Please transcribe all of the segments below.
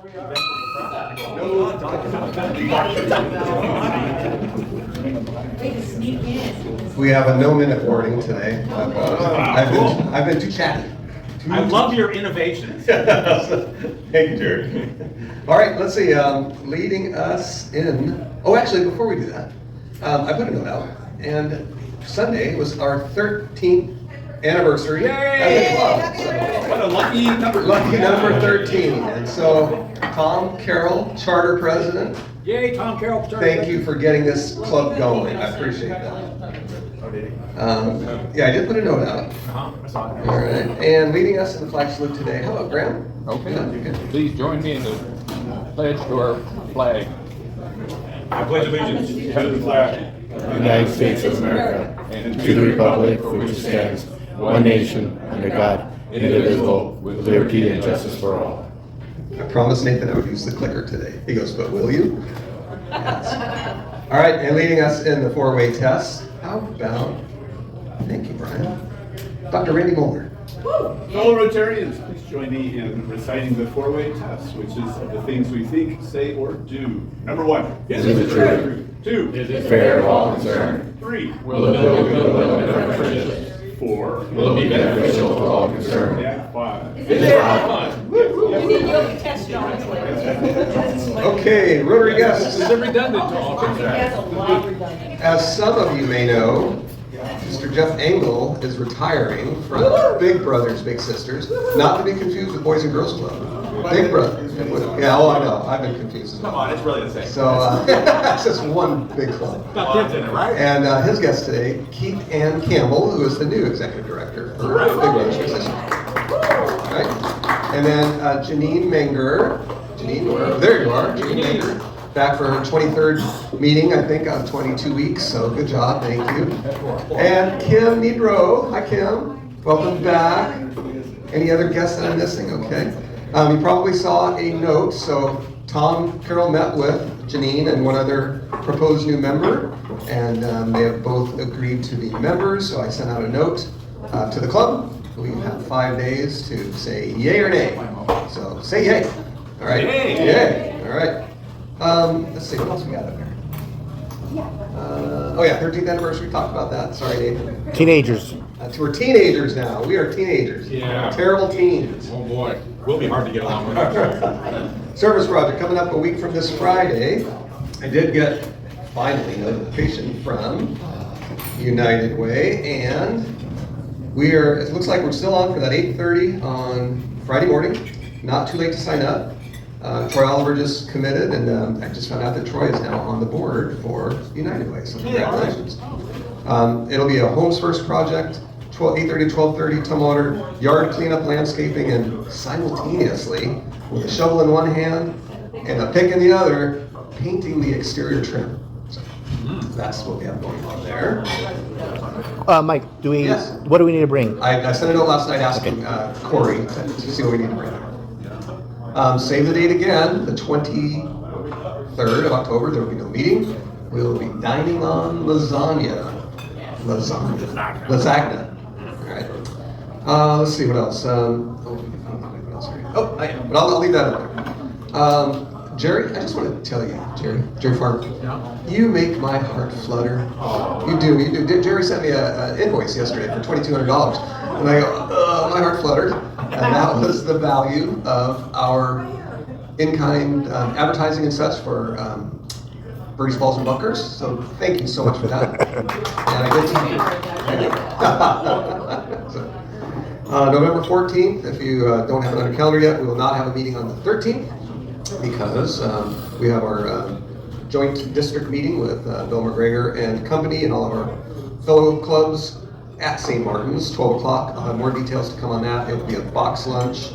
We have a no-minute warning today. I've been too chatty. I love your innovations. Thank you, Jerry. All right, let's see. Leading us in. Oh, actually, before we do that, I put a note out, and Sunday was our 13th anniversary as a club. So, What a lucky number. lucky number 13. And so, Tom Carroll, charter president. Yay, Tom Carroll. Thank you for getting this club going. I appreciate that. Yeah, I did put a note out. I saw it. All right, and leading us in the flag salute today. How about Graham? Okay. Yeah, you good? Please join me in the pledge to our flag. I pledge allegiance to the flag. United States of America, and to the republic for which it stands, one nation, under God, indivisible, with liberty and justice for all. I promised Nathan I would use the clicker today. He goes, but will you? Yes. All right, and leading us in the four-way test. How about, thank you, Brian, Dr. Randy Moeller. Fellow Rotarians, please join me in reciting the four-way test, which is of the things we think, say, or do. Number 1, Is it true? 2, Is it fair to all concerned? 3, Will it build goodwill and friendships? 4, Will it be beneficial to all concerned? and 5. Is it fun? You need yoga test, John. Okay, Rotary guests. Is it redundant to all That's concerned? a lot redundant. As some of you may know, Mr. Jeff Engel is retiring from Big Brothers Big Sisters, not to be confused with Boys and Girls Club. Big Brothers. Yeah, oh, I know. I've been confused as Come well. on, it's really the same. So it's just one big club. Got kids in it, right? And his guest today, Keith Ann Campbell, who is the new executive director for Big Brothers Big Sisters. Right? And then Janine Menger. Janine, there you are. Janine Menger. Back for her 23rd meeting, I think, out of 22 weeks. So good job, thank you. And Kim Nidro. Hi, Kim. Welcome back. Any other guests that I'm missing? Okay. You probably saw a note. So Tom Carroll met with Janine and one other proposed new member, and they have both agreed to be members. So I sent out a note to the club. We have 5 days to say yay or nay. So say yay. All right. Yay. Yay. All right. Let's see, what else we got up here? Oh yeah, 13th anniversary, talked about that. Sorry, Dave. Teenagers. We're teenagers now. We are teenagers. Yeah. Terrible teens. Oh, boy. Will be hard to get along with. Service project coming up a week from this Friday. I did get finally notification from United Way, and it looks like we're still on for that 8:30 on Friday morning. Not too late to sign up. Troy Oliver just committed, and I just found out that Troy is now on the board for United Way, so congratulations. It'll be a Homes First project, 8:30 to 12:30, Tumwater, yard cleanup, landscaping, and simultaneously, with a shovel in one hand and a pick in the other, painting the exterior trim. So that's what we have going on there. Mike, Yes. what do we need to bring? I sent a note last night asking Corey to see what we need to bring. Save the date again, the 23rd of October. There will be no meeting. We'll be dining on lasagna. Lasagna. All right. Let's see what else. But I'll leave that up there. Jerry, I just want to tell you, Jerry Farmer, you make my heart flutter. You do. Jerry sent me an invoice yesterday for $2,200, and I go, my heart fluttered. And that was the value of our in-kind advertising and such for Birdies, Balls, and Bunkers. So thank you so much for that. And I did so, November 14th, if you don't have it on your calendar yet, we will not have a meeting on the 13th because we have our joint district meeting with Bill McGregor and company and all of our fellow clubs at St. Martin's, 12 o'clock. I'll have more details to come on that. It will be a box lunch.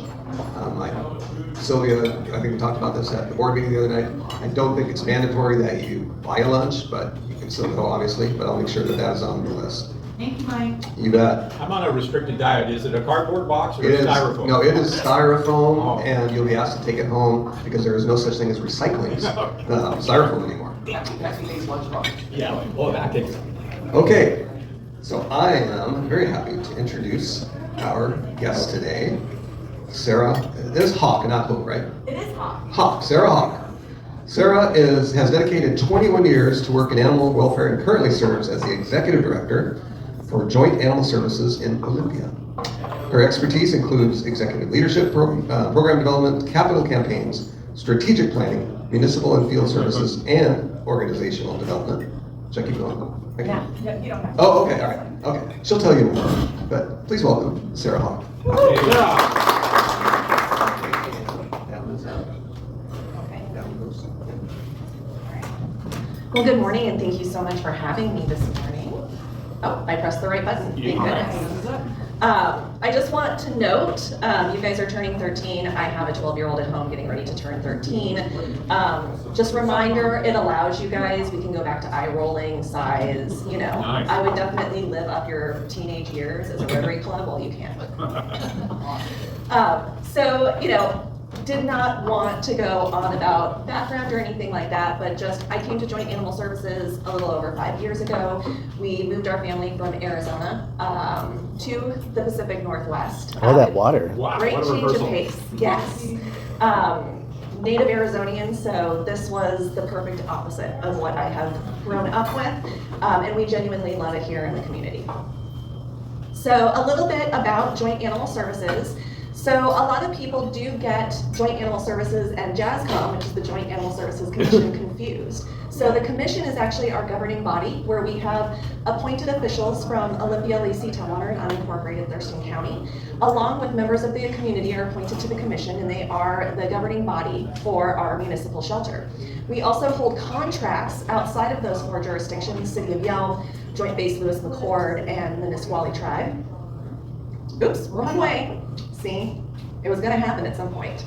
Sylvia, I think we talked about this at the board meeting the other night. I don't think it's mandatory that you buy a lunch, but you can still go, obviously, but I'll make sure that that's on the list. Thank you, Mike. You bet. I'm on a restricted diet. Is it a cardboard box or It is, styrofoam? no, it is styrofoam, Oh. and you'll be asked to take it home because there is no such thing as recycling styrofoam anymore. Yeah, well, that takes Okay, so I am very happy to introduce our guest today. Sarah, it is Hock, not Hook, right? It is hot. Hock, Sarah Hock. Sarah has dedicated 21 years to work in animal welfare and currently serves as the executive director for Joint Animal Services in Olympia. Her expertise includes executive leadership, program development, capital campaigns, strategic planning, municipal and field services, and organizational development. Should I keep going? Thank you. Yeah, you don't have to. Oh, okay, all right, okay. She'll tell you more, but please welcome Sarah Hock. Well, good morning, and thank you so much for having me this morning. Oh, I pressed the right button. Thank goodness. I just want to note, you guys are turning 13. I have a 12-year-old at home getting ready to turn 13. Just reminder, it allows you guys, we can go back to eye rolling, size, you know. Nice. I would definitely live up your teenage years as a Rotary Club while you can. So, you know, did not want to go on about background or anything like that, but just, I came to Joint Animal Services a little over 5 years ago. We moved our family from Arizona to the Pacific Northwest. All that water. Wow, Great what a change of reversal. pace, yes. Native Arizonian, so this was the perfect opposite of what I have grown up with, and we genuinely love it here in the community. So a little bit about Joint Animal Services. So a lot of people do get Joint Animal Services and JASCOM, which is the Joint Animal Services Commission, confused. So the commission is actually our governing body where we have appointed officials from Olympia, Lacey, Tumwater, and unincorporated Thurston County, along with members of the community are appointed to the commission, and they are the governing body for our municipal shelter. We also hold contracts outside of those 4 jurisdictions, City of Yelp, Joint Base Lewis-McChord, and the Nisqually tribe. Oops, wrong way. See, it was gonna happen at some point.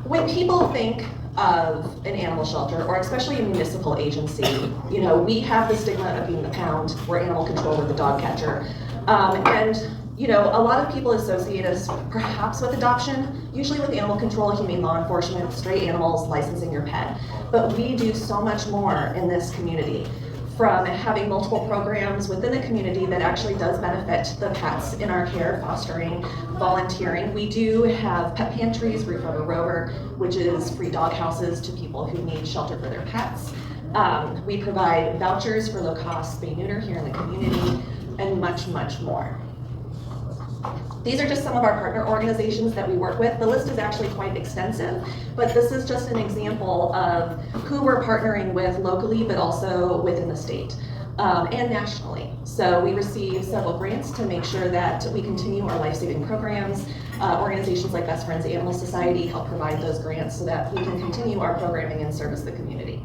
When people think of an animal shelter, or especially a municipal agency, you know, we have the stigma of being the pound, we're animal control with the dog catcher. And, you know, a lot of people associate us perhaps with adoption, usually with animal control, humane law enforcement, stray animals, licensing your pet. But we do so much more in this community, from having multiple programs within the community that actually does benefit the pets in our care, fostering, volunteering. We do have pet pantries, Roof Over Rover, which is free dog houses to people who need shelter for their pets. We provide vouchers for low-cost spay-neuter here in the community, and much, much more. These are just some of our partner organizations that we work with. The list is actually quite extensive, but this is just an example of who we're partnering with locally, but also within the state and nationally. So we receive several grants to make sure that we continue our life-saving programs. Organizations like Best Friends Animal Society help provide those grants so that we can continue our programming and service the community.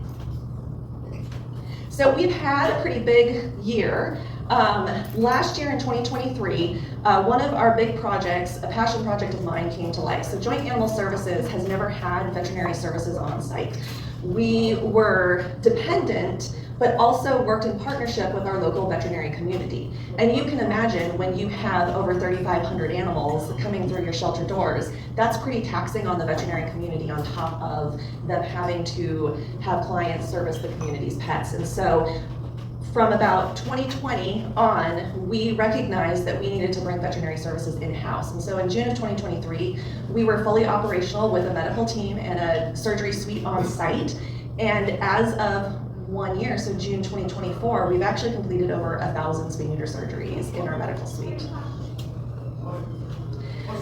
So we've had a pretty big year. Last year in 2023, one of our big projects, a passion project of mine, came to life. So Joint Animal Services has never had veterinary services on site. We were dependent, but also worked in partnership with our local veterinary community. And you can imagine when you have over 3,500 animals coming through your shelter doors, that's pretty taxing on the veterinary community on top of them having to have clients service the community's pets. And so from about 2020 on, we recognized that we needed to bring veterinary services in-house. And so in June of 2023, we were fully operational with a medical team and a surgery suite on site. And as of 1 year, so June 2024, we've actually completed over 1,000 spay-neuter surgeries in our medical suite.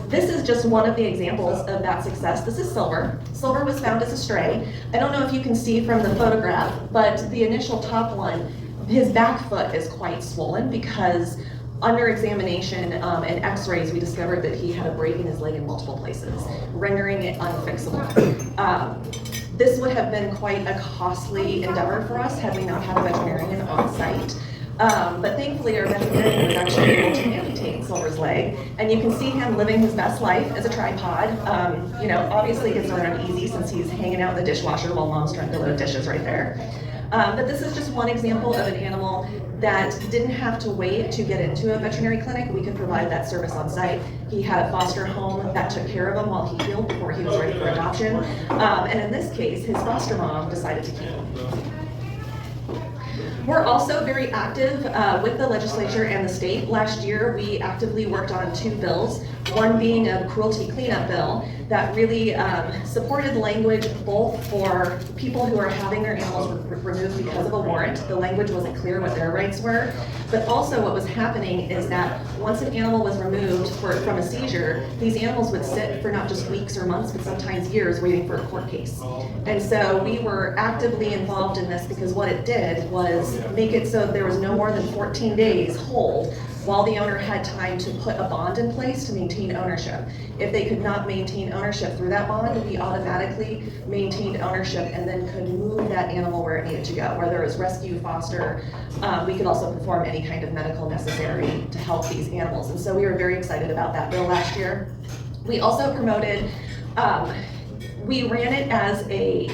This is just one of the examples of that success. This is Silver. Silver was found as a stray. I don't know if you can see from the photograph, but the initial top one, his back foot is quite swollen because under examination and x-rays, we discovered that he had a break in his leg in multiple places, rendering it unfixable. This would have been quite a costly endeavor for us had we not had a veterinarian on site. But thankfully our veterinarian was actually able to amputate Silver's leg, and you can see him living his best life as a tripod. You know, obviously gets around easy since he's hanging out in the dishwasher while mom's trying to load dishes right there. But this is just one example of an animal that didn't have to wait to get into a veterinary clinic. We could provide that service on site. He had a foster home that took care of him while he healed before he was ready for adoption. And in this case, his foster mom decided to keep him. We're also very active with the legislature and the state. Last year, we actively worked on 2 bills. One being a cruelty cleanup bill that really supported language both for people who are having their animals removed because of a warrant. The language wasn't clear what their rights were, but also what was happening is that once an animal was removed from a seizure, these animals would sit for not just weeks or months, but sometimes years waiting for a court case. And so we were actively involved in this because what it did was make it so there was no more than 14 days hold while the owner had time to put a bond in place to maintain ownership. If they could not maintain ownership through that bond, we automatically maintained ownership and then could move that animal where it needed to go, whether it was rescue, foster. We could also perform any kind of medical necessary to help these animals. And so we were very excited about that bill last year. We also promoted, we ran it as a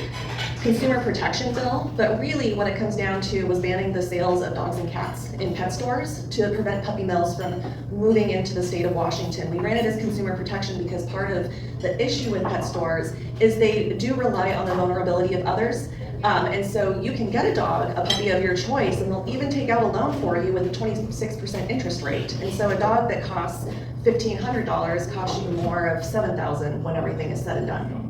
consumer protection bill, but really what it comes down to was banning the sales of dogs and cats in pet stores to prevent puppy mills from moving into the state of Washington. We ran it as consumer protection because part of the issue with pet stores is they do rely on the vulnerability of others. And so you can get a dog, a puppy of your choice, and they'll even take out a loan for you with a 26% interest rate. And so a dog that costs $1,500 costs you more of $7,000 when everything is said and done.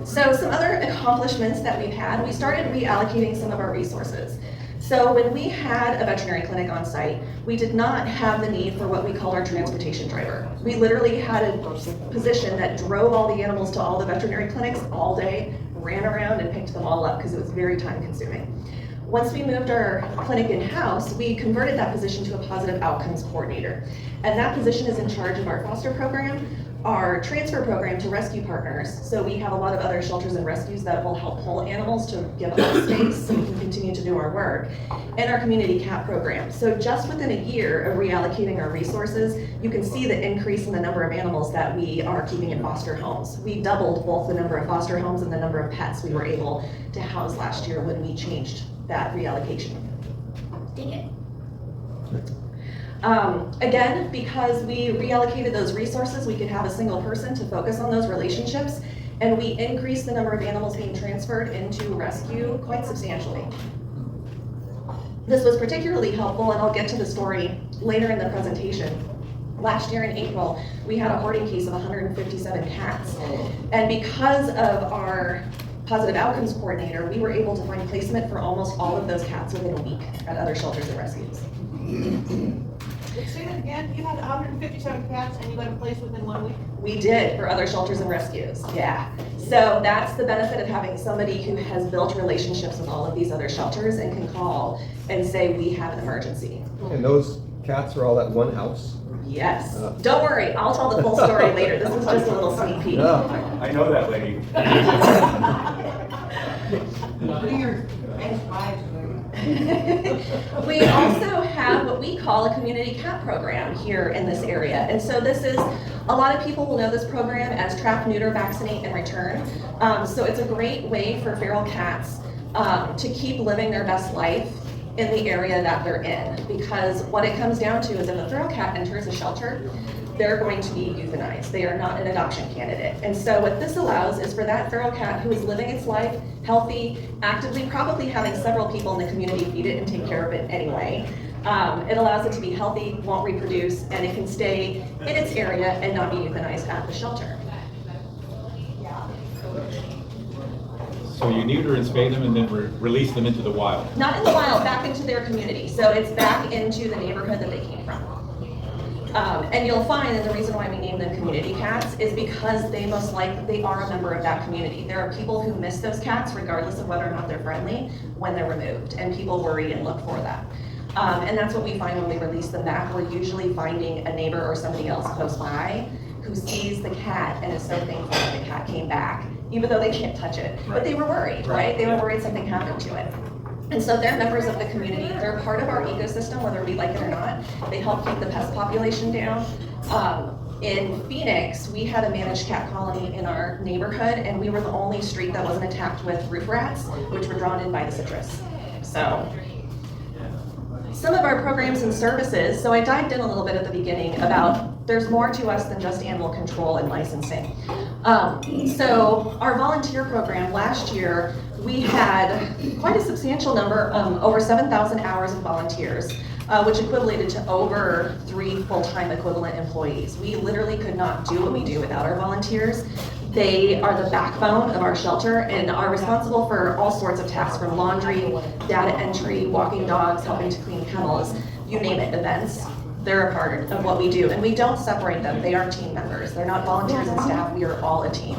So some other accomplishments that we've had, we started reallocating some of our resources. So when we had a veterinary clinic on site, we did not have the need for what we call our transportation driver. We literally had a position that drove all the animals to all the veterinary clinics all day, ran around and picked them all up because it was very time consuming. Once we moved our clinic in-house, we converted that position to a positive outcomes coordinator. And that position is in charge of our foster program, our transfer program to rescue partners. So we have a lot of other shelters and rescues that will help pull animals to give us space so we can continue to do our work, and our community cat program. So just within a year of reallocating our resources, you can see the increase in the number of animals that we are keeping in foster homes. We doubled both the number of foster homes and the number of pets we were able to house last year when we changed that reallocation. Dang it. Again, because we reallocated those resources, we could have a single person to focus on those relationships, and we increased the number of animals being transferred into rescue quite substantially. This was particularly helpful, and I'll get to the story later in the presentation. Last year in April, we had a hoarding case of 157 cats, and because of our positive outcomes coordinator, we were able to find placement for almost all of those cats within a week at other shelters and rescues. Say that again, you had 157 cats and you got a place within 1 week? We did for other shelters and rescues, yeah. So that's the benefit of having somebody who has built relationships with all of these other shelters and can call and say, we have an emergency. And those cats are all at one house? Yes. Don't worry, I'll tell the full story later. This was just a little sneak peek. I know that lady. What are your ex-wives doing? We also have what we call a community cat program here in this area. And so this is, a lot of people will know this program as trap, neuter, vaccinate, and return. So it's a great way for feral cats to keep living their best life in the area that they're in. Because what it comes down to is if a feral cat enters a shelter, they're going to be euthanized. They are not an adoption candidate. And so what this allows is for that feral cat who is living its life, healthy, actively, probably having several people in the community feed it and take care of it anyway. It allows it to be healthy, won't reproduce, and it can stay in its area and not be euthanized at the shelter. So you neuter and spay them and then release them into the wild? Not in the wild, back into their community. So it's back into the neighborhood that they came from. And you'll find that the reason why we name them community cats is because they most likely, they are a member of that community. There are people who miss those cats regardless of whether or not they're friendly when they're removed, and people worry and look for that. And that's what we find when we release them back. We're usually finding a neighbor or somebody else close by who sees the cat and is so thankful that the cat came back, even though they can't touch it. But they were worried, right? They were worried something happened to it. And so they're members of the community. They're part of our ecosystem, whether we like it or not. They help keep the pest population down. In Phoenix, we had a managed cat colony in our neighborhood, and we were the only street that wasn't attacked with roof rats, which were drawn in by the citrus. So, some of our programs and services, so I dived in a little bit at the beginning about there's more to us than just animal control and licensing. So our volunteer program last year, we had quite a substantial number, over 7,000 hours of volunteers. which equated to over 3 full-time equivalent employees. We literally could not do what we do without our volunteers. They are the backbone of our shelter and are responsible for all sorts of tasks, from laundry, data entry, walking dogs, helping to clean kennels, you name it, events. They're a part of what we do, and we don't separate them. They are team members. They're not volunteers and staff. We are all a team.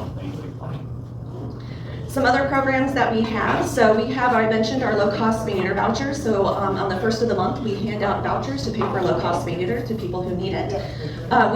Some other programs that we have. So we have, I mentioned, our low-cost spay neuter vouchers. So on the first of the month, we hand out vouchers to pay for low-cost spay neuter to people who need it.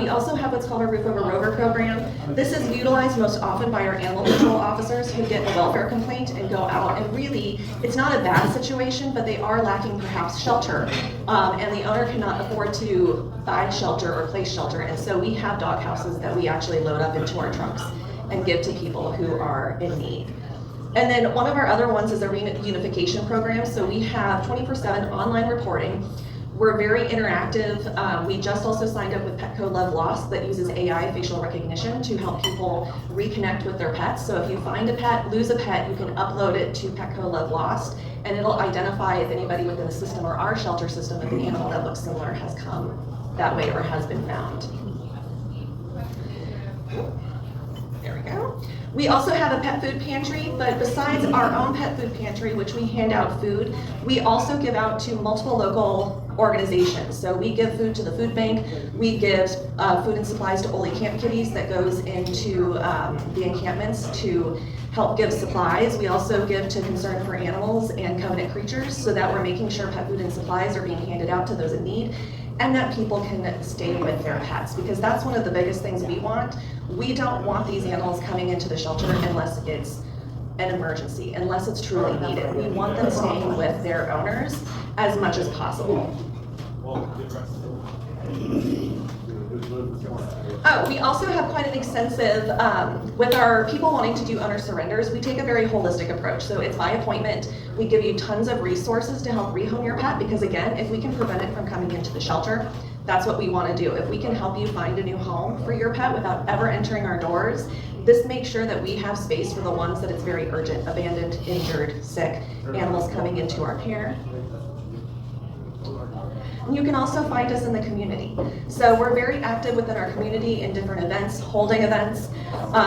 We also have what's called a Roof Over Rover program. This is utilized most often by our animal control officers who get a welfare complaint and go out, and really, it's not a bad situation, but they are lacking perhaps shelter, and the owner cannot afford to buy shelter or place shelter, and so we have dog houses that we actually load up into our trucks and give to people who are in need. And then one of our other ones is a reunification program. So we have 24/7 online reporting. We're very interactive. We just also signed up with Petco Love Lost that uses AI facial recognition to help people reconnect with their pets. So if you find a pet, lose a pet, you can upload it to Petco Love Lost, and it'll identify if anybody within the system or our shelter system, if an animal that looks similar has come that way or has been found. There we go. We also have a pet food pantry, but besides our own pet food pantry, which we hand out food, we also give out to multiple local organizations. So we give food to the food bank, we give food and supplies to Ole Camp Kitties that goes into the encampments to help give supplies. We also give to Concern for Animals and Covenant Creatures, so that we're making sure pet food and supplies are being handed out to those in need, and that people can stay with their pets, because that's one of the biggest things we want. We don't want these animals coming into the shelter unless it's an emergency, unless it's truly needed. We want them staying with their owners as much as possible. Oh, we also have quite an extensive, with our people wanting to do owner surrenders, we take a very holistic approach. So it's by appointment. We give you tons of resources to help rehome your pet, because again, if we can prevent it from coming into the shelter, that's what we want to do. If we can help you find a new home for your pet without ever entering our doors, this makes sure that we have space for the ones that it's very urgent, abandoned, injured, sick, animals coming into our care. You can also find us in the community. So we're very active within our community in different events, holding events.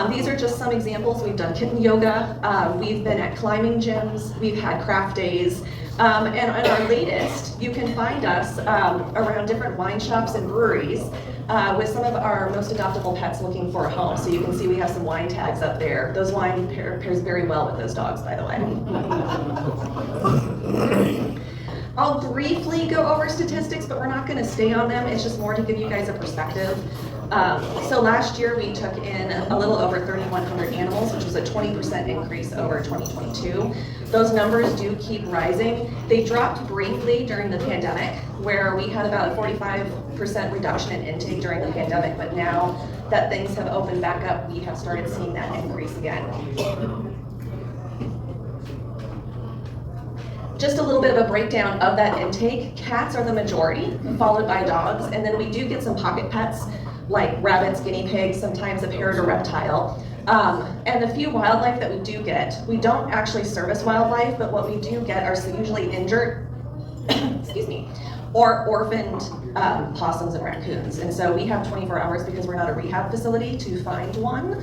These are just some examples. We've done kitten yoga, we've been at climbing gyms, we've had craft days, and on our latest, you can find us around different wine shops and breweries with some of our most adoptable pets looking for a home. So you can see we have some wine tags up there. Those wine pairs very well with those dogs, by the way. I'll briefly go over statistics, but we're not going to stay on them. It's just more to give you guys a perspective. So last year we took in a little over 3,100 animals, which was a 20% increase over 2022. Those numbers do keep rising. They dropped briefly during the pandemic, where we had about a 45% reduction in intake during the pandemic, but now that things have opened back up, we have started seeing that increase again. Just a little bit of a breakdown of that intake. Cats are the majority, followed by dogs, and then we do get some pocket pets like rabbits, guinea pigs, sometimes a parrot or reptile. And the few wildlife that we do get, we don't actually service wildlife, but what we do get are usually injured, excuse me, or orphaned possums and raccoons. And so we have 24 hours because we're not a rehab facility to find one,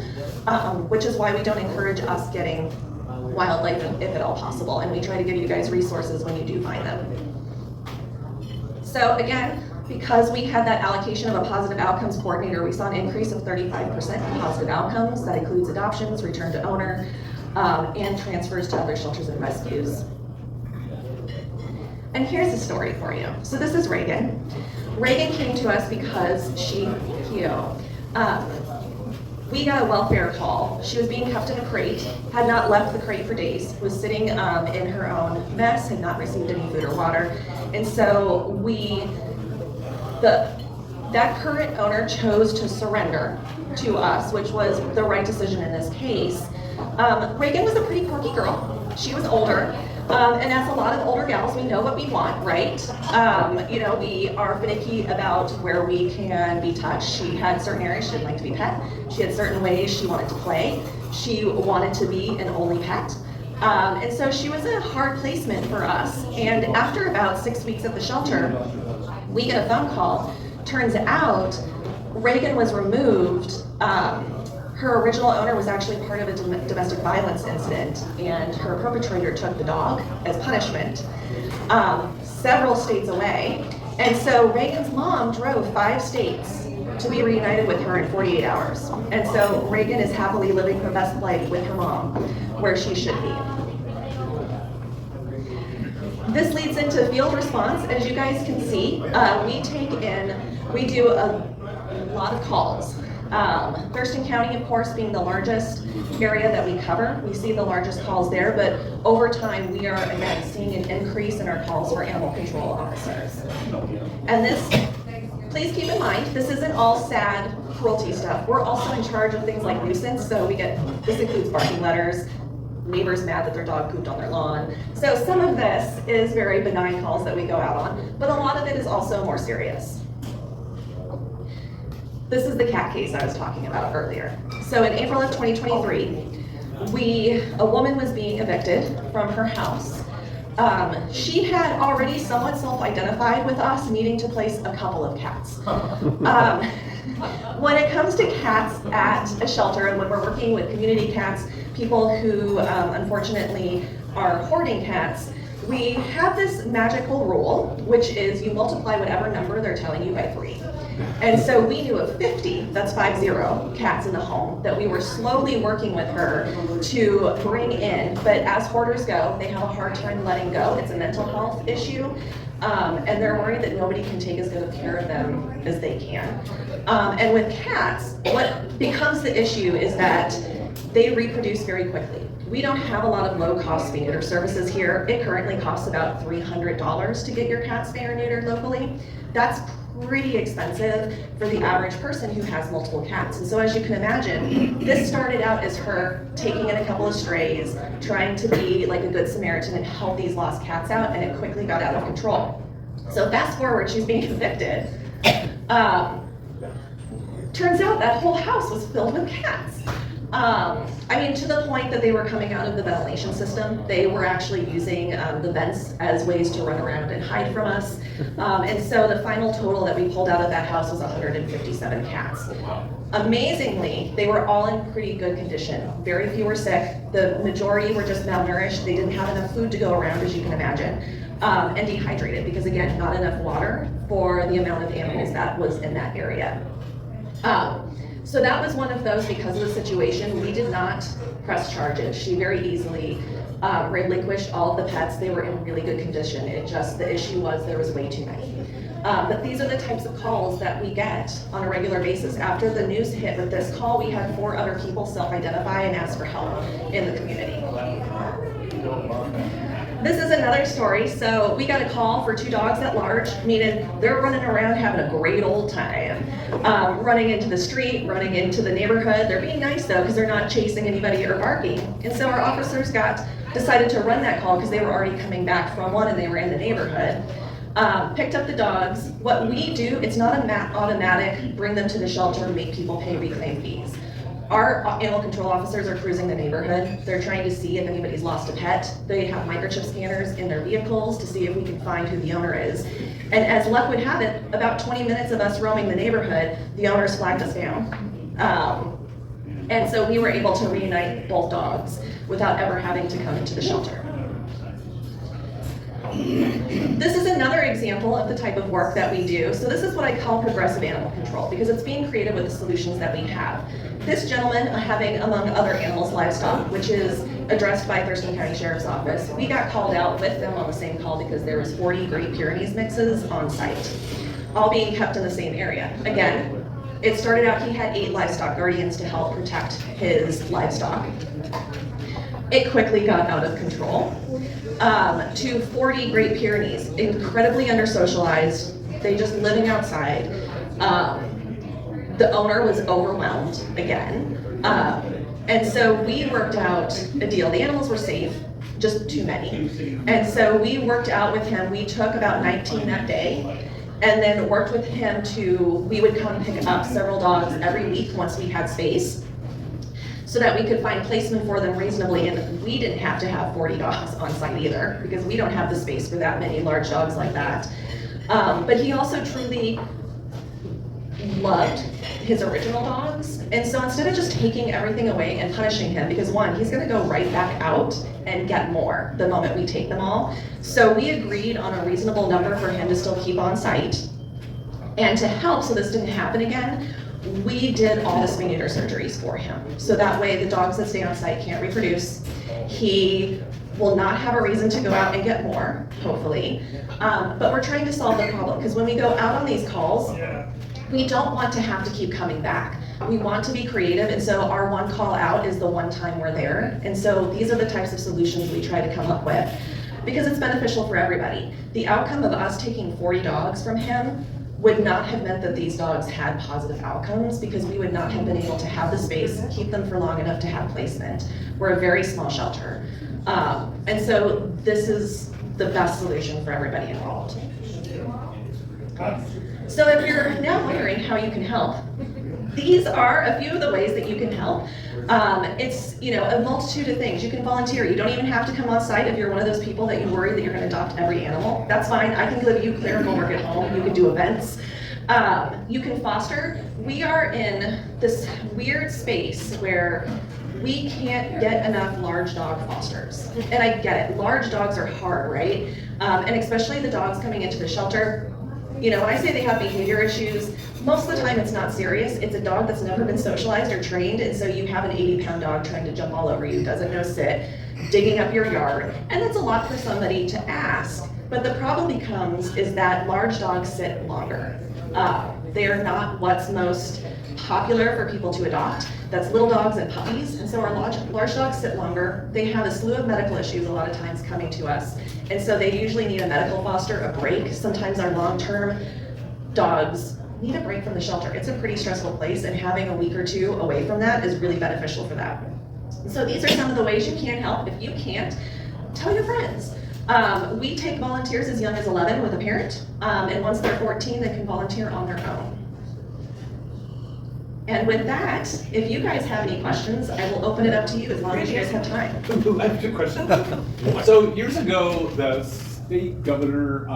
which is why we don't encourage us getting wildlife if at all possible, and we try to give you guys resources when you do find them. So again, because we had that allocation of a positive outcomes coordinator, we saw an increase of 35% in positive outcomes. That includes adoptions, return to owner, and transfers to other shelters and rescues. And here's the story for you. So this is Reagan. Reagan came to us because we got a welfare call. She was being kept in a crate, had not left the crate for days, was sitting in her own mess, had not received any food or water. And so that current owner chose to surrender to us, which was the right decision in this case. Reagan was a pretty quirky girl. She was older. And as a lot of older gals, we know what we want, right? We are finicky about where we can be touched. She had certain areas she didn't like to be pet. She had certain ways she wanted to play. She wanted to be an only pet. And so she was a hard placement for us. And after about 6 weeks at the shelter, We get a phone call. Turns out Reagan was removed. Her original owner was actually part of a domestic violence incident, and her perpetrator took the dog as punishment several states away. And so Reagan's mom drove 5 states to be reunited with her in 48 hours. And so Reagan is happily living her best life with her mom, where she should be. This leads into field response. As you guys can see, we do a lot of calls. Thurston County, of course, being the largest area that we cover, we see the largest calls there, but over time we are again seeing an increase in our calls for animal control officers. And this, please keep in mind, this isn't all sad cruelty stuff. We're also in charge of things like nuisance, so this includes barking letters, neighbors mad that their dog pooped on their lawn. So some of this is very benign calls that we go out on, but a lot of it is also more serious. This is the cat case I was talking about earlier. So in April of 2023, a woman was being evicted from her house. She had already somewhat self-identified with us needing to place a couple of cats. When it comes to cats at a shelter, and when we're working with community cats, people who unfortunately are hoarding cats, we have this magical rule, which is you multiply whatever number they're telling you by 3. And so we knew of 50, that's 50, cats in the home that we were slowly working with her to bring in. But as hoarders go, they have a hard time letting go. It's a mental health issue. And they're worried that nobody can take as good of care of them as they can. And with cats, what becomes the issue is that they reproduce very quickly. We don't have a lot of low-cost spay neuter services here. It currently costs about $300 to get your cat spay or neutered locally. That's pretty expensive for the average person who has multiple cats. And so as you can imagine, this started out as her taking in a couple of strays, trying to be like a good Samaritan and help these lost cats out, and it quickly got out of control. So fast forward, she's being evicted. Turns out that whole house was filled with cats. To the point that they were coming out of the ventilation system. They were actually using the vents as ways to run around and hide from us. And so the final total that we pulled out of that house was 157 cats. Amazingly, they were all in pretty good condition. Very few were sick. The majority were just malnourished. They didn't have enough food to go around, as you can imagine, and dehydrated because, again, not enough water for the amount of animals that was in that area. So that was one of those, because of the situation, we did not press charges. She very easily relinquished all of the pets. They were in really good condition. The issue was there was way too many. But these are the types of calls that we get on a regular basis. After the news hit with this call, we had 4 other people self-identify and ask for help in the community. This is another story. So we got a call for 2 dogs at large, meaning they're running around having a great old time. Running into the street, running into the neighborhood. They're being nice though, because they're not chasing anybody or barking. And so our officers decided to run that call because they were already coming back from one and they were in the neighborhood. Picked up the dogs. What we do, it's not an automatic bring them to the shelter and make people pay reclaim fees. Our animal control officers are cruising the neighborhood. They're trying to see if anybody's lost a pet. They have microchip scanners in their vehicles to see if we can find who the owner is. And as luck would have it, about 20 minutes of us roaming the neighborhood, the owners flagged us down. And so we were able to reunite both dogs without ever having to come into the shelter. This is another example of the type of work that we do. So this is what I call progressive animal control, because it's being creative with the solutions that we have. This gentleman having, among other animals, livestock, which is addressed by Thurston County Sheriff's Office. We got called out with them on the same call because there was 40 Great Pyrenees mixes on site, all being kept in the same area. Again, it started out he had 8 livestock guardians to help protect his livestock. It quickly got out of control to 40 Great Pyrenees, incredibly under-socialized. They just living outside. The owner was overwhelmed again. And so we worked out a deal. The animals were safe, just too many. And so we worked out with him. We took about 19 that day and then worked with him we would come pick up several dogs every week once we had space, so that we could find placement for them reasonably, and we didn't have to have 40 dogs on site either, because we don't have the space for that many large dogs like that. But he also truly loved his original dogs. And so instead of just taking everything away and punishing him, because one, he's gonna go right back out and get more the moment we take them all. So we agreed on a reasonable number for him to still keep on site. And to help so this didn't happen again, we did all the spay neuter surgeries for him. So that way the dogs that stay on site can't reproduce. He will not have a reason to go out and get more, hopefully. But we're trying to solve the problem, because when we go out on these calls, we don't want to have to keep coming back. We want to be creative, and so our one call out is the one time we're there. And so these are the types of solutions we try to come up with, because it's beneficial for everybody. The outcome of us taking 40 dogs from him would not have meant that these dogs had positive outcomes, because we would not have been able to have the space, keep them for long enough to have placement. We're a very small shelter. And so this is the best solution for everybody involved. So if you're now wondering how you can help, these are a few of the ways that you can help. It's, a multitude of things. You can volunteer. You don't even have to come on site if you're one of those people that you worry that you're going to adopt every animal. That's fine. I can give you clerical work at home. You can do events. You can foster. We are in this weird space where we can't get enough large dog fosters. And I get it. Large dogs are hard, right? And especially the dogs coming into the shelter. When I say they have behavior issues, most of the time it's not serious. It's a dog that's never been socialized or trained, and so you have an 80-pound dog trying to jump all over you, doesn't know sit, digging up your yard, and that's a lot for somebody to ask. But the problem becomes is that large dogs sit longer. They're not what's most popular for people to adopt. That's little dogs and puppies, and so our large dogs sit longer. They have a slew of medical issues a lot of times coming to us, and so they usually need a medical foster, a break. Sometimes our long-term dogs need a break from the shelter. It's a pretty stressful place, and having a week or two away from that is really beneficial for that. So these are some of the ways you can help. If you can't, tell your friends. We take volunteers as young as 11 with a parent, and once they're 14, they can volunteer on their own. And with that, if you guys have any questions, I will open it up to you as long as you guys have time. I have a question. So years ago, the state governor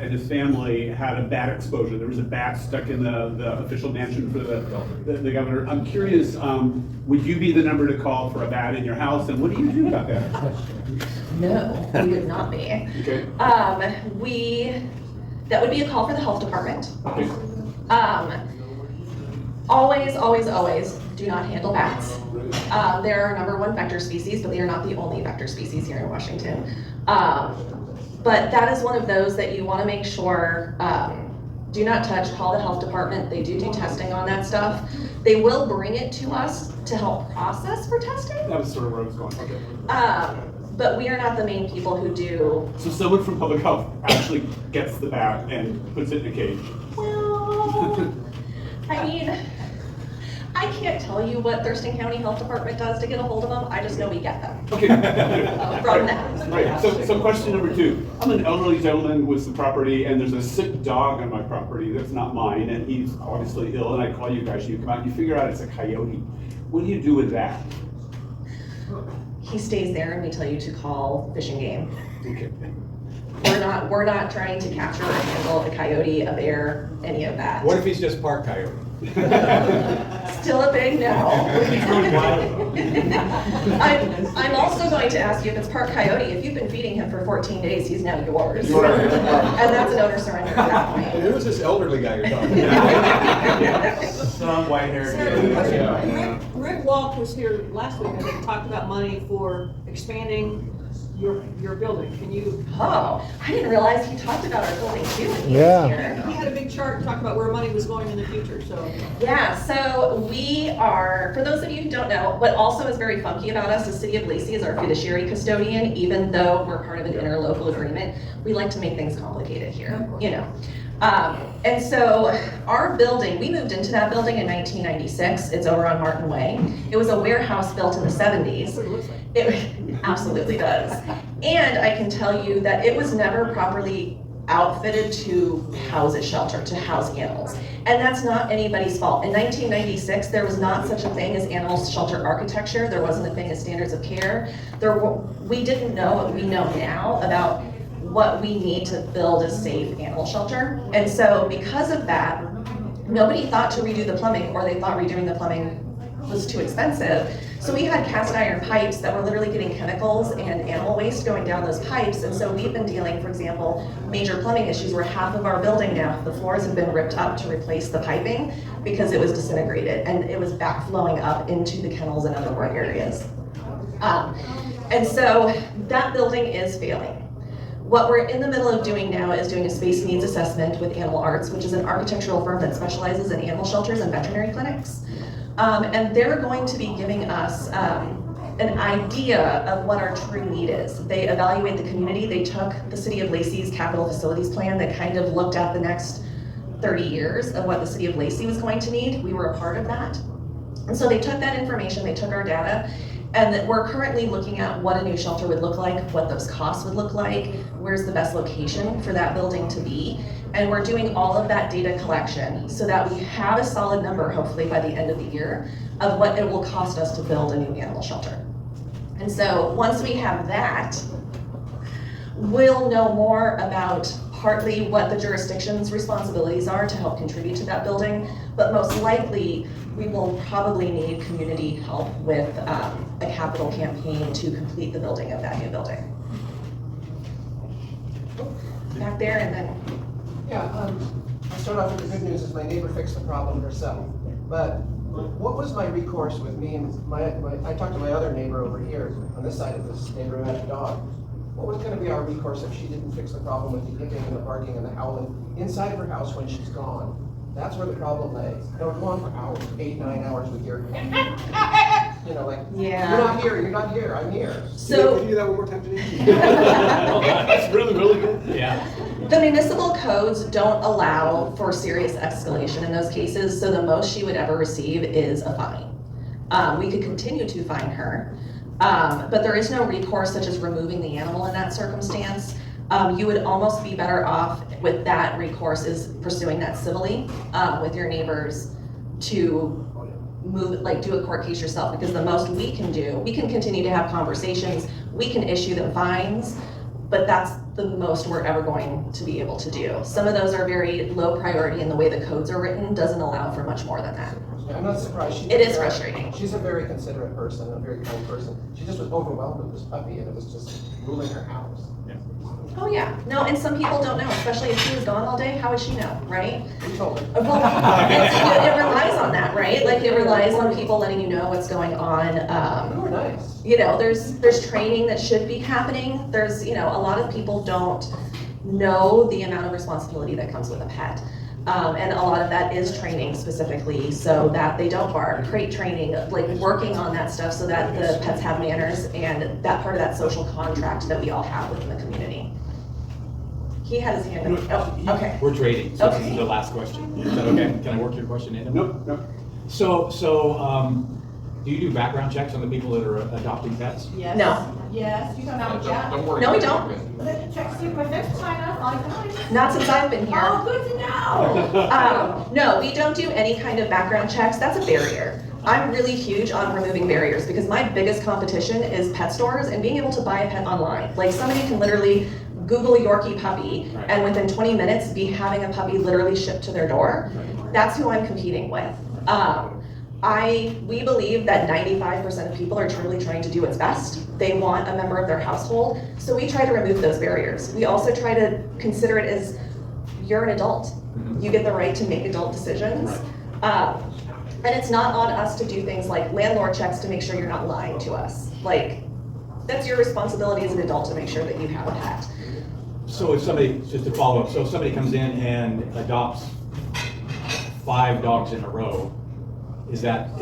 and his family had a bat exposure. There was a bat stuck in the official mansion for the governor. I'm curious, would you be the number to call for a bat in your house, and what do you do about that? No, we would not be. Okay. That would be a call for the health department. Okay. Always, always, always do not handle bats. They're our #1 vector species, but they are not the only vector species here in Washington. But that is one of those that you want to make sure, do not touch, call the health department. They do testing on that stuff. They will bring it to us to help process for testing. That was sort of where I was going. Okay. But we are not the main people who do. So someone from public health actually gets the bat and puts it in a cage. Well, I mean, I can't tell you what Thurston County Health Department does to get a hold of them. I just know we get them. Okay. From them. Right. So question number 2. I'm an elderly gentleman with some property, and there's a sick dog on my property that's not mine, and he's obviously ill, and I call you guys, you come out, you figure out it's a coyote. What do you do with that? He stays there and we tell you to call Fish and Game. Okay. We're not trying to capture or handle a coyote, a bear, any of that. What if he's just park coyote? Still a big no. I'm also going to ask you if it's park coyote. If you've been feeding him for 14 days, he's now yours. And that's an owner surrender at that point. And who's this elderly guy you're talking about? Some white-haired. Rick Walk was here last week and they talked about money for expanding your building. Can you? Oh, I didn't realize he talked about our building too when he Yeah. was here. He had a big chart talking about where money was going in the future, so. Yeah, so we are, for those of you who don't know, what also is very funky about us, the City of Lacey is our fiduciary custodian, even though we're part of an interlocal agreement. We like to make things complicated here, And so our building, we moved into that building in 1996. It's over on Martin Way. It was a warehouse built in the 70s. That's what it looks like. It absolutely does. And I can tell you that it was never properly outfitted to house a shelter, to house animals. And that's not anybody's fault. In 1996, there was not such a thing as animal shelter architecture. There wasn't a thing as standards of care. We didn't know what we know now about what we need to build a safe animal shelter. And so because of that, nobody thought to redo the plumbing, or they thought redoing the plumbing was too expensive. So we had cast iron pipes that were literally getting chemicals and animal waste going down those pipes. And so we've been dealing, for example, major plumbing issues where half of our building now, the floors have been ripped up to replace the piping because it was disintegrated and it was backflowing up into the kennels and other work areas. And so that building is failing. What we're in the middle of doing now is doing a space needs assessment with Animal Arts, which is an architectural firm that specializes in animal shelters and veterinary clinics. And they're going to be giving us an idea of what our true need is. They evaluate the community. They took the City of Lacey's capital facilities plan that kind of looked at the next 30 years of what the City of Lacey was going to need. We were a part of that. And so they took that information, they took our data, and that we're currently looking at what a new shelter would look like, what those costs would look like, where's the best location for that building to be. And we're doing all of that data collection so that we have a solid number, hopefully by the end of the year, of what it will cost us to build a new animal shelter. And so once we have that, we'll know more about partly what the jurisdiction's responsibilities are to help contribute to that building, but most likely we will probably need community help with a capital campaign to complete the building of that new building. Back there and then. Yeah, I start off with the good news is my neighbor fixed the problem herself. But what was my recourse with me and I talked to my other neighbor over here on this side of this neighbor who had a dog. What was gonna be our recourse if she didn't fix the problem with the yipping and the barking and the howling inside of her house when she's gone? That's where the problem lays. It would go on for hours, 8, 9 hours with your, you know, like, Yeah. you're not here, I'm here. So Can you do that one more time, Janine? That's really, really good. Yeah. the municipal codes don't allow for serious escalation in those cases, so the most she would ever receive is a fine. We could continue to fine her, but there is no recourse such as removing the animal in that circumstance. You would almost be better off with that recourse is pursuing that civilly with your neighbors to move, like do a court case yourself, because the most we can do, we can continue to have conversations, we can issue them fines, but that's the most we're ever going to be able to do. Some of those are very low priority, and the way the codes are written doesn't allow for much more than that. Yeah, I'm not surprised. It is frustrating. She's a very considerate person, a very kind person. She just was overwhelmed with this puppy and it was just ruling her house. Oh yeah, no, and some people don't know, especially if she was gone all day, how would she know, right? Who told her? Well, it relies on that, right? Like it relies on people letting you know what's going on. You were nice. You know, there's training that should be happening. There's, you know, a lot of people don't know the amount of responsibility that comes with a pet. And a lot of that is training specifically so that they don't bark, crate training, like working on that stuff so that the pets have manners and that part of that social contract that we all have within the community. He had his hand up. Oh, okay. We're trading, so this Okay. is the last question. Is that okay? Can I work your question in? Nope. So, do you do background checks on the people that are adopting pets? Yes. No. Yes, you don't know, yeah. No, we don't. Let the check see my fence sign up all the time. Not since I've been here. Oh, good to know. No, we don't do any kind of background checks. That's a barrier. I'm really huge on removing barriers because my biggest competition is pet stores and being able to buy a pet online. Like somebody can literally Google a Yorkie puppy and within 20 minutes be having a puppy literally shipped to their door. That's who I'm competing with. We believe that 95% of people are truly trying to do what's best. They want a member of their household, so we try to remove those barriers. We also try to consider it as you're an adult. You get the right to make adult decisions. And it's not on us to do things like landlord checks to make sure you're not lying to us. Like, that's your responsibility as an adult to make sure that you have a pet. So if somebody, just to follow up, so if somebody comes in and adopts 5 dogs in a row, does that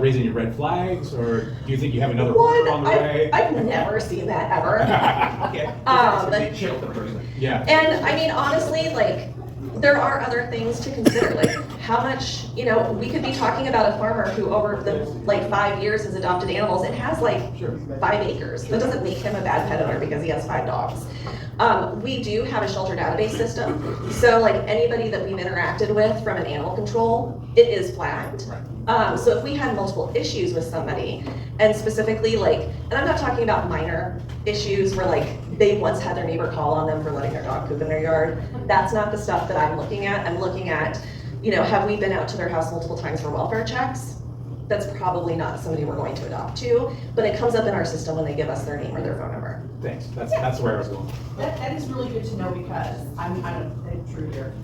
raise any red flags, or do you think you have another order on the way? I've never seen that ever. Okay. Yeah. And I mean, honestly, like, there are other things to consider. Like, how much, you know, we could be talking about a farmer who over the, like 5 years has adopted animals and has like 5 acres. That doesn't make him a bad pet owner because he has 5 dogs. We do have a shelter database system. So like anybody that we've interacted with from an animal control, it is flagged. So if we had multiple issues with somebody, and specifically like, and I'm not talking about minor issues where like they once had their neighbor call on them for letting their dog poop in their yard. That's not the stuff that I'm looking at. I'm looking at, you know, have we been out to their house multiple times for welfare checks? That's probably not somebody we're going to adopt to, but it comes up in our system when they give us their name or their phone number. Thanks, that's where I was going. That is really good to know because I'm a true here.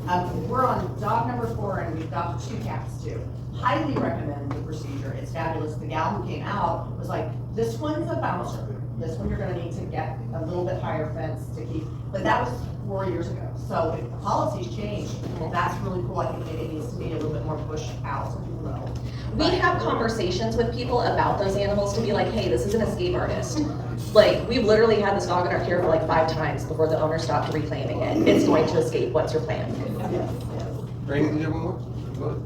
We're on dog number 4 and we've adopted 2 cats too. Highly recommend the procedure. It's fabulous. The gal who came out was like, this one's a bouncer. This one you're gonna need to get a little bit higher fence to keep, but that was 4 years ago. So if the policies change, that's really cool. I think maybe it needs to be a little bit more pushed out so people know. We have conversations with people about those animals to be like, hey, this is an escape artist. Like, we've literally had this dog in our care for like 5 times before the owner stopped reclaiming it. It's going to escape. What's your plan? Randy, did you have one more?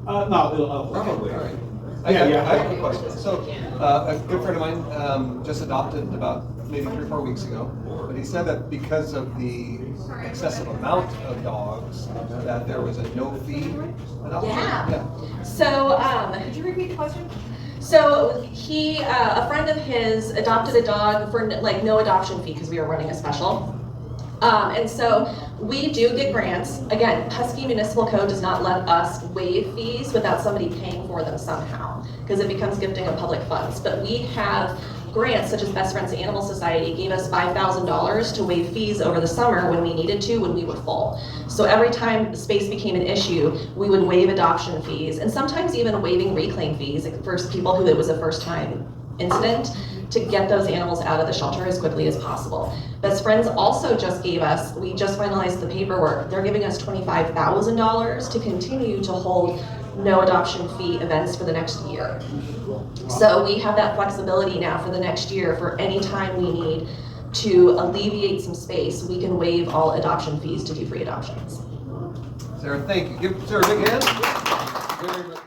No, I'll probably. All right. Yeah, I yeah. have a question. So, a good friend of mine just adopted about maybe 3 or 4 weeks ago, but he said that because of the excessive amount of dogs, that there was a no-fee adoption. Yeah. So, Could you repeat the question? So he, a friend of his adopted a dog for like no adoption fee because we were running a special. And so we do get grants. Again, Husky Municipal Code does not let us waive fees without somebody paying for them somehow because it becomes gifting of public funds. But we have grants such as Best Friends Animal Society gave us $5,000 to waive fees over the summer when we needed to, when we were full. So every time space became an issue, we would waive adoption fees and sometimes even waiving reclaim fees for people who it was a first time incident to get those animals out of the shelter as quickly as possible. Best Friends also just gave us, we just finalized the paperwork, they're giving us $25,000 to continue to hold no adoption fee events for the next year. So we have that flexibility now for the next year for any time we need to alleviate some space, we can waive all adoption fees to do free adoptions. Sarah, thank you. Give Sarah a big hand. Very much.